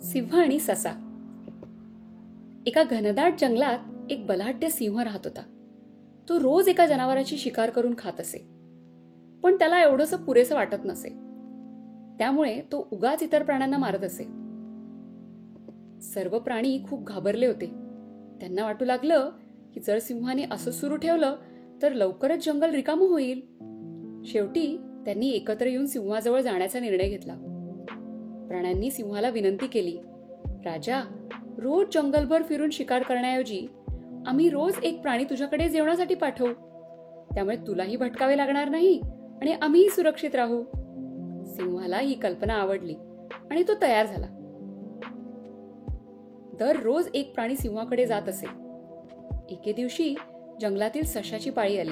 सिंह आणि ससा. एका घनदाट जंगलात एक बलाढ्य सिंह राहत होता. तो रोज एका जनावराची शिकार करून खात असे, पण त्याला एवढंसं पुरेसं वाटत नसे. त्यामुळे तो उगाच इतर प्राण्यांना मारत असे. सर्व प्राणी खूप घाबरले होते. त्यांना वाटू लागलं की जर सिंहाने असं सुरू ठेवलं तर लवकरच जंगल रिकामं होईल. शेवटी त्यांनी एकत्र येऊन सिंहाजवळ जाण्याचा निर्णय घेतला. प्राण्यांनी सिंहाला विनंती केली, राजा, रोज जंगलभर फिरून शिकार करण्याऐवजी आम्ही रोज एक प्राणी तुझ्याकडे जेवणासाठी पाठवू. त्यामुळे तुलाही भटकावे लागणार नाही आणि आम्हीही सुरक्षित राहू. सिंहाला ही कल्पना आवडली आणि तो तयार झाला. दररोज एक प्राणी सिंहाकडे जात असे. एके दिवशी जंगलातील सशाची पाळी आली.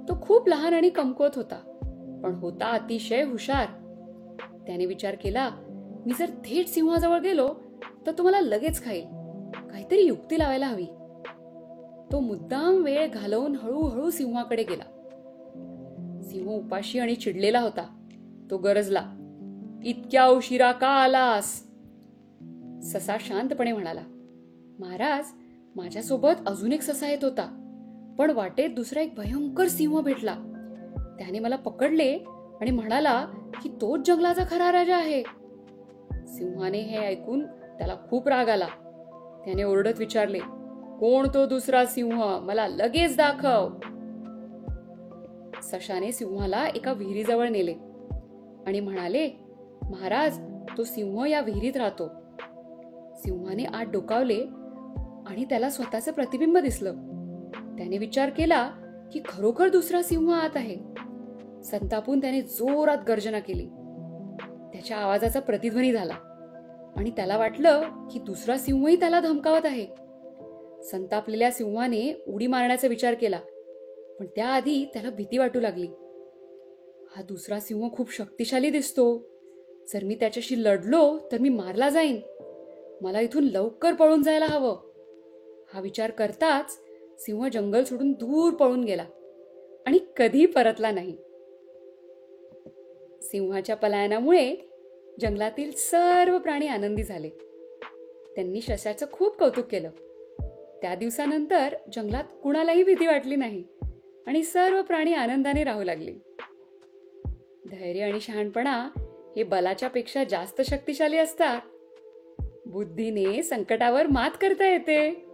तो खूप लहान आणि कमकुवत होता, पण होता अतिशय हुशार. त्याने विचार केला, मी जर थेट सिंहाजवळ गेलो तर तो मला लगेच खाईल. काहीतरी युक्ती लावायला हवी. तो मुद्दाम वेळ घालवून हळूहळू सिंहाकडे गेला. सिंह उपाशी आणि चिडलेला होता. तो गरजला, इतक्या उशिरा का आलास? ससा शांतपणे म्हणाला, महाराज, माझ्यासोबत अजून एक ससा येत होता, पण वाटेत दुसरा एक भयंकर सिंह भेटला. त्याने मला पकडले आणि म्हणाला की तोच जंगलाचा खरा राजा आहे. सिंहाने हे ऐकून त्याला खूप राग आला. त्याने ओरडत विचारले, कोण तो दुसरा सिंह? मला लगेच दाखव. सशाने सिंहाला एका विहिरीजवळ नेले आणि म्हणाले, महाराज, तो सिंह या विहिरीत राहतो. सिंहाने आत डोकावले आणि त्याला स्वतःचं प्रतिबिंब दिसलं. त्याने विचार केला की खरोखर दुसरा सिंह आत आहे. संतापून त्याने जोरात गर्जना केली. त्याच्या आवाजाचा प्रतिध्वनी झाला आणि त्याला वाटलं की दुसरा सिंहही त्याला धमकावत आहे. संतापलेल्या सिंहाने उडी मारण्याचा विचार केला, पण त्याआधी त्याला भीती वाटू लागली. हा दुसरा सिंह खूप शक्तिशाली दिसतो. जर मी त्याच्याशी लढलो तर मी मारला जाईन. मला इथून लवकर पळून जायला हवं. हा विचार करताच सिंह जंगल सोडून दूर पळून गेला आणि कधी परतला नाही. सिंहाच्या पलायनामुळे जंगलातील सर्व प्राणी आनंदी झाले. त्यांनी सशाचं खूप कौतुक केलं. त्या दिवसानंतर जंगलात कुणालाही भीती वाटली नाही आणि सर्व प्राणी आनंदाने राहू लागले. धैर्य आणि शहाणपणा हे बलाच्या पेक्षा जास्त शक्तिशाली असतात. बुद्धीने संकटावर मात करता येते.